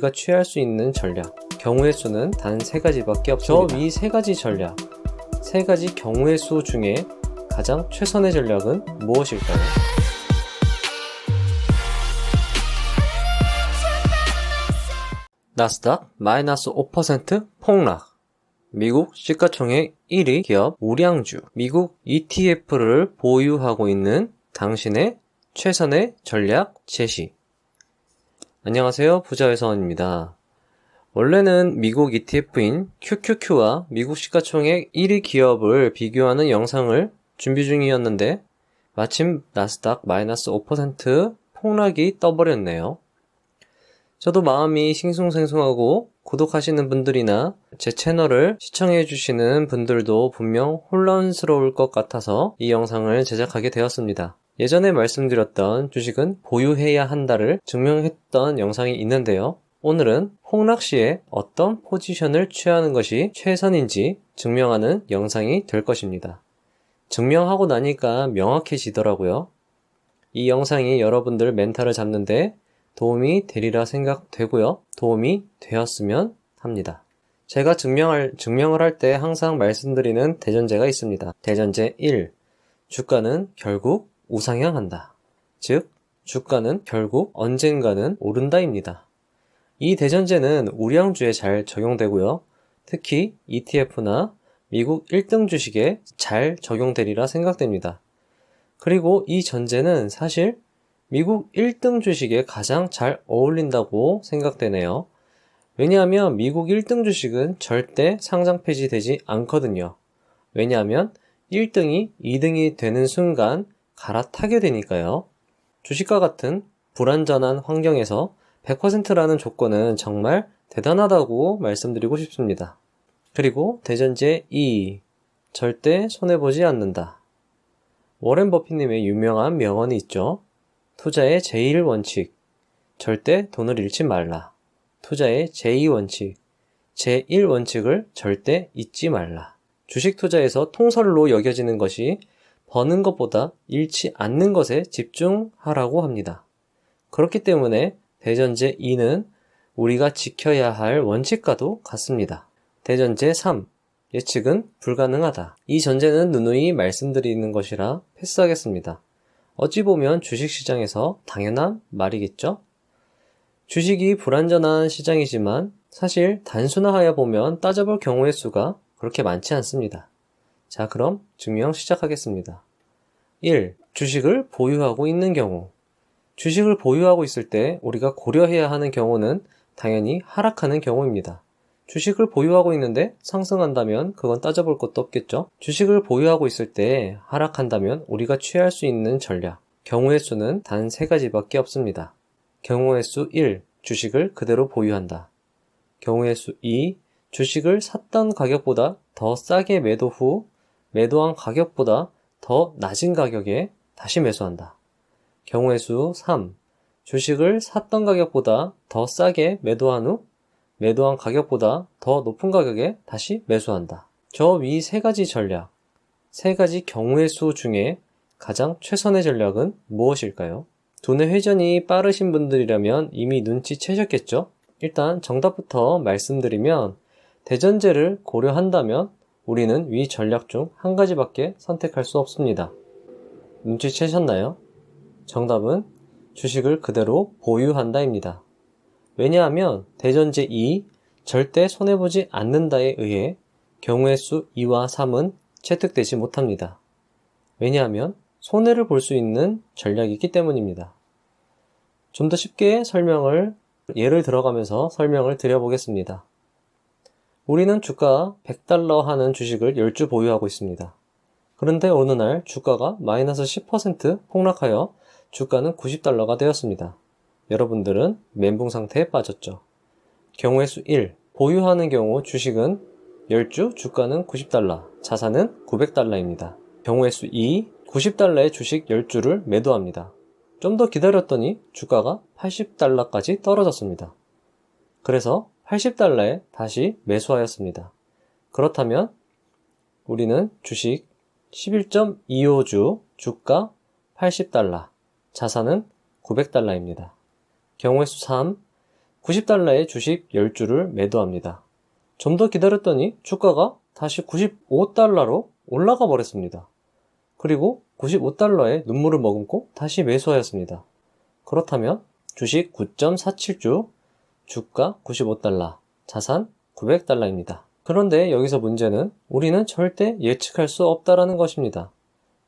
우리가 취할 수 있는 전략, 경우의 수는 단 3가지밖에 없습니다. 저 위 3가지 전략, 3가지 경우의 수 중에 가장 최선의 전략은 무엇일까요? 나스닥 마이너스 5% 폭락. 미국 시가총액 1위 기업 우량주, 미국 ETF를 보유하고 있는 당신의 최선의 전략 제시. 안녕하세요, 부자회사원입니다. 원래는 미국 ETF인 QQQ와 미국 시가총액 1위 기업을 비교하는 영상을 준비 중이었는데 마침 나스닥 마이너스 5% 폭락이 떠버렸네요. 저도 마음이 싱숭생숭하고 구독하시는 분들이나 제 채널을 시청해주시는 분들도 분명 혼란스러울 것 같아서 이 영상을 제작하게 되었습니다. 예전에 말씀드렸던 주식은 보유해야 한다를 증명했던 영상이 있는데요. 오늘은 폭락 시에 어떤 포지션을 취하는 것이 최선인지 증명하는 영상이 될 것입니다. 증명하고 나니까 명확해지더라고요. 이 영상이 여러분들 멘탈을 잡는데 도움이 되리라 생각되고요. 도움이 되었으면 합니다. 제가 증명을 할 때 항상 말씀드리는 대전제가 있습니다. 대전제 1. 주가는 결국 우상향한다. 즉, 주가는 결국 언젠가는 오른다입니다. 이 대전제는 우량주에 잘 적용되고요. 특히 ETF나 미국 1등 주식에 잘 적용되리라 생각됩니다. 그리고 이 전제는 사실 미국 1등 주식에 가장 잘 어울린다고 생각되네요. 왜냐하면 미국 1등 주식은 절대 상장 폐지되지 않거든요. 왜냐하면 1등이 2등이 되는 순간 갈아타게 되니까요. 주식과 같은 불안전한 환경에서 100%라는 조건은 정말 대단하다고 말씀드리고 싶습니다. 그리고 대전제 2. 절대 손해보지 않는다. 워렌 버핏님의 유명한 명언이 있죠. 투자의 제1원칙, 절대 돈을 잃지 말라. 투자의 제2원칙, 제1원칙을 절대 잊지 말라. 주식 투자에서 통설로 여겨지는 것이 버는 것보다 잃지 않는 것에 집중하라고 합니다. 그렇기 때문에 대전제 2는 우리가 지켜야 할 원칙과도 같습니다. 대전제 3, 예측은 불가능하다. 이 전제는 누누이 말씀드리는 것이라 패스하겠습니다. 어찌 보면 주식시장에서 당연한 말이겠죠? 주식이 불안전한 시장이지만 사실 단순화하여 보면 따져볼 경우의 수가 그렇게 많지 않습니다. 자, 그럼 증명 시작하겠습니다. 1. 주식을 보유하고 있는 경우. 주식을 보유하고 있을 때 우리가 고려해야 하는 경우는 당연히 하락하는 경우입니다. 주식을 보유하고 있는데 상승한다면 그건 따져볼 것도 없겠죠? 주식을 보유하고 있을 때 하락한다면 우리가 취할 수 있는 전략, 경우의 수는 단 3가지밖에 없습니다. 경우의 수 1. 주식을 그대로 보유한다. 경우의 수 2. 주식을 샀던 가격보다 더 싸게 매도 후 매도한 가격보다 더 낮은 가격에 다시 매수한다. 경우의 수 3. 주식을 샀던 가격보다 더 싸게 매도한 후 매도한 가격보다 더 높은 가격에 다시 매수한다. 저 위 3가지 전략, 3가지 경우의 수 중에 가장 최선의 전략은 무엇일까요? 두뇌 회전이 빠르신 분들이라면 이미 눈치채셨겠죠? 일단 정답부터 말씀드리면 대전제를 고려한다면 우리는 위 전략 중 한 가지밖에 선택할 수 없습니다. 눈치채셨나요? 정답은 주식을 그대로 보유한다입니다. 왜냐하면 대전제 2, 절대 손해보지 않는다에 의해 경우의 수 2와 3은 채택되지 못합니다. 왜냐하면 손해를 볼 수 있는 전략이기 때문입니다. 좀 더 쉽게 예를 들어가면서 설명을 드려보겠습니다. 우리는 주가 100달러 하는 주식을 10주 보유하고 있습니다. 그런데 어느 날 주가가 마이너스 10% 폭락하여 주가는 90달러가 되었습니다. 여러분들은 멘붕 상태에 빠졌죠. 경우의 수 1. 보유하는 경우 주식은 10주, 주가는 90달러, 자산은 900달러입니다. 경우의 수 2. 90달러의 주식 10주를 매도합니다. 좀 더 기다렸더니 주가가 80달러까지 떨어졌습니다. 그래서 80달러에 다시 매수하였습니다. 그렇다면 우리는 주식 11.25주, 주가 80달러, 자산은 900달러입니다. 경우의 수 3. 90달러의 주식 10주를 매도합니다. 좀 더 기다렸더니 주가가 다시 95달러로 올라가 버렸습니다. 그리고 95달러에 눈물을 머금고 다시 매수하였습니다. 그렇다면 주식 9.47주, 주가 95달러, 자산 900달러입니다. 그런데 여기서 문제는 우리는 절대 예측할 수 없다라는 것입니다.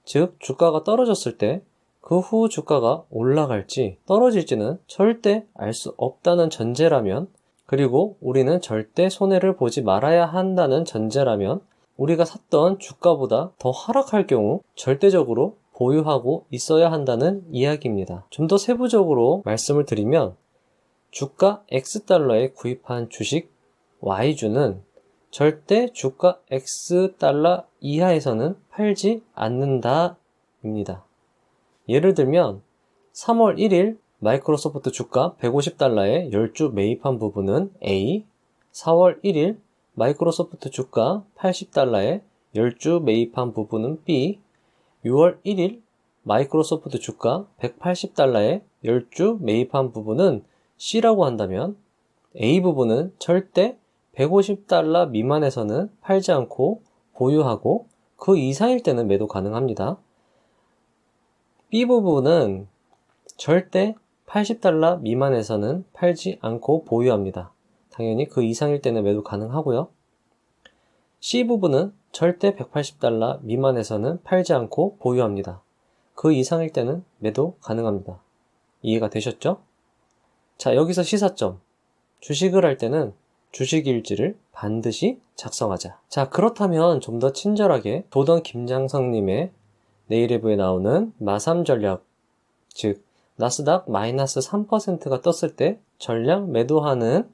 즉, 주가가 떨어졌을 때 그 후 주가가 올라갈지 떨어질지는 절대 알 수 없다는 전제라면, 그리고 우리는 절대 손해를 보지 말아야 한다는 전제라면, 우리가 샀던 주가보다 더 하락할 경우 절대적으로 보유하고 있어야 한다는 이야기입니다. 좀 더 세부적으로 말씀을 드리면, 주가 X달러에 구입한 주식 Y주는 절대 주가 X달러 이하에서는 팔지 않는다 입니다. 예를 들면 3월 1일 마이크로소프트 주가 150달러에 10주 매입한 부분은 A, 4월 1일 마이크로소프트 주가 80달러에 10주 매입한 부분은 B, 6월 1일 마이크로소프트 주가 180달러에 10주 매입한 부분은 C라고 한다면 A 부분은 절대 150달러 미만에서는 팔지 않고 보유하고 그 이상일 때는 매도 가능합니다. B 부분은 절대 80달러 미만에서는 팔지 않고 보유합니다. 당연히 그 이상일 때는 매도 가능하고요. C 부분은 절대 180달러 미만에서는 팔지 않고 보유합니다. 그 이상일 때는 매도 가능합니다. 이해가 되셨죠? 자, 여기서 시사점. 주식을 할 때는 주식일지를 반드시 작성하자. 자, 그렇다면 좀 더 친절하게 조던 김장성님의 네이리브에 나오는 마삼 전략, 즉 나스닥 마이너스 3%가 떴을 때 전량 매도하는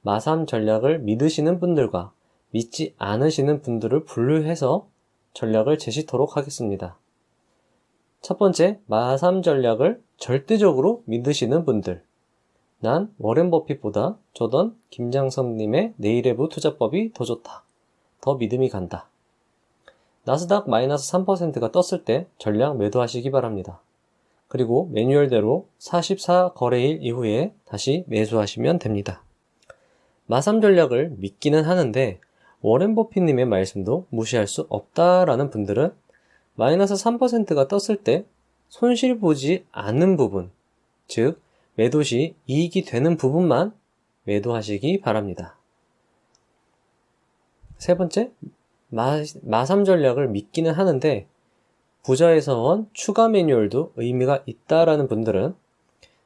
마삼 전략을 믿으시는 분들과 믿지 않으시는 분들을 분류해서 전략을 제시토록 하겠습니다. 첫 번째, 마삼 전략을 절대적으로 믿으시는 분들. 난 워렌 버핏보다 조던 김장성님의 네이리브 투자법이 더 좋다. 더 믿음이 간다. 나스닥 마이너스 3%가 떴을 때 전량 매도하시기 바랍니다. 그리고 매뉴얼대로 44거래일 이후에 다시 매수하시면 됩니다. 마삼 전략을 믿기는 하는데 워렌 버핏님의 말씀도 무시할 수 없다라는 분들은 마이너스 3%가 떴을 때 손실 보지 않는 부분, 즉 매도 시 이익이 되는 부분만 매도하시기 바랍니다. 세 번째, 마삼 전략을 믿기는 하는데 부자에서 추가 매뉴얼도 의미가 있다라는 분들은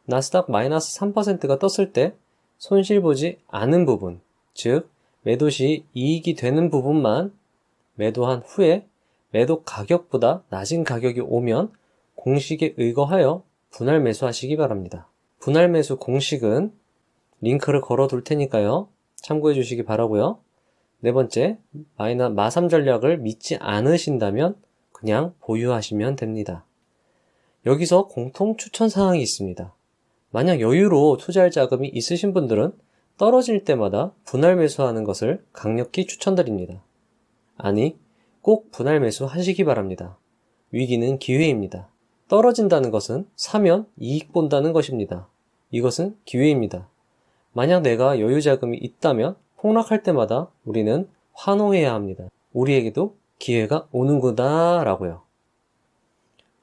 나스닥 마이너스 3%가 떴을 때 손실 보지 않은 부분, 즉 매도 시 이익이 되는 부분만 매도한 후에 매도 가격보다 낮은 가격이 오면 공식에 의거하여 분할 매수하시기 바랍니다. 분할 매수 공식은 링크를 걸어 둘 테니까요. 참고해 주시기 바라고요. 네 번째, 마삼 전략을 믿지 않으신다면 그냥 보유하시면 됩니다. 여기서 공통 추천 사항이 있습니다. 만약 여유로 투자할 자금이 있으신 분들은 떨어질 때마다 분할 매수하는 것을 강력히 추천드립니다. 아니, 꼭 분할 매수 하시기 바랍니다. 위기는 기회입니다. 떨어진다는 것은 사면 이익 본다는 것입니다. 이것은 기회입니다. 만약 내가 여유 자금이 있다면 폭락할 때마다 우리는 환호해야 합니다. 우리에게도 기회가 오는구나 라고요.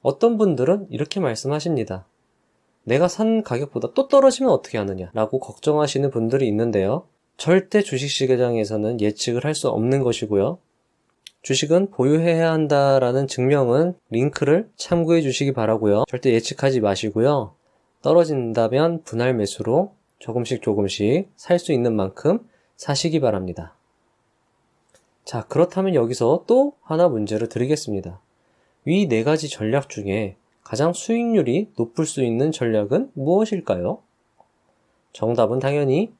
어떤 분들은 이렇게 말씀하십니다. 내가 산 가격보다 또 떨어지면 어떻게 하느냐 라고 걱정하시는 분들이 있는데요. 절대 주식시장에서는 예측을 할 수 없는 것이고요. 주식은 보유해야 한다라는 증명은 링크를 참고해 주시기 바라고요. 절대 예측하지 마시고요. 떨어진다면 분할 매수로 조금씩 살 수 있는 만큼 사시기 바랍니다. 자, 그렇다면 여기서 또 하나 문제를 드리겠습니다. 위 네 가지 전략 중에 가장 수익률이 높을 수 있는 전략은 무엇일까요? 정답은 당연히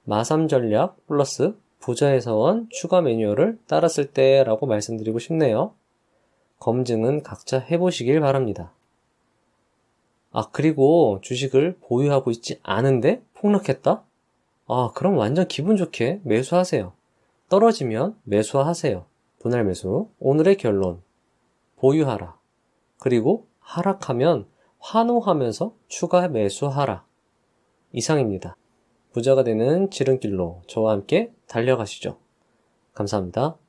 마삼 전략 플러스 부자에서원 추가 매뉴얼을 따랐을 때라고 말씀드리고 싶네요. 검증은 각자 해보시길 바랍니다. 그리고 주식을 보유하고 있지 않은데 폭락했다? 그럼 완전 기분 좋게 매수하세요. 떨어지면 매수하세요. 분할 매수. 오늘의 결론. 보유하라. 그리고 하락하면 환호하면서 추가 매수하라. 이상입니다. 부자가 되는 지름길로 저와 함께 달려가시죠. 감사합니다.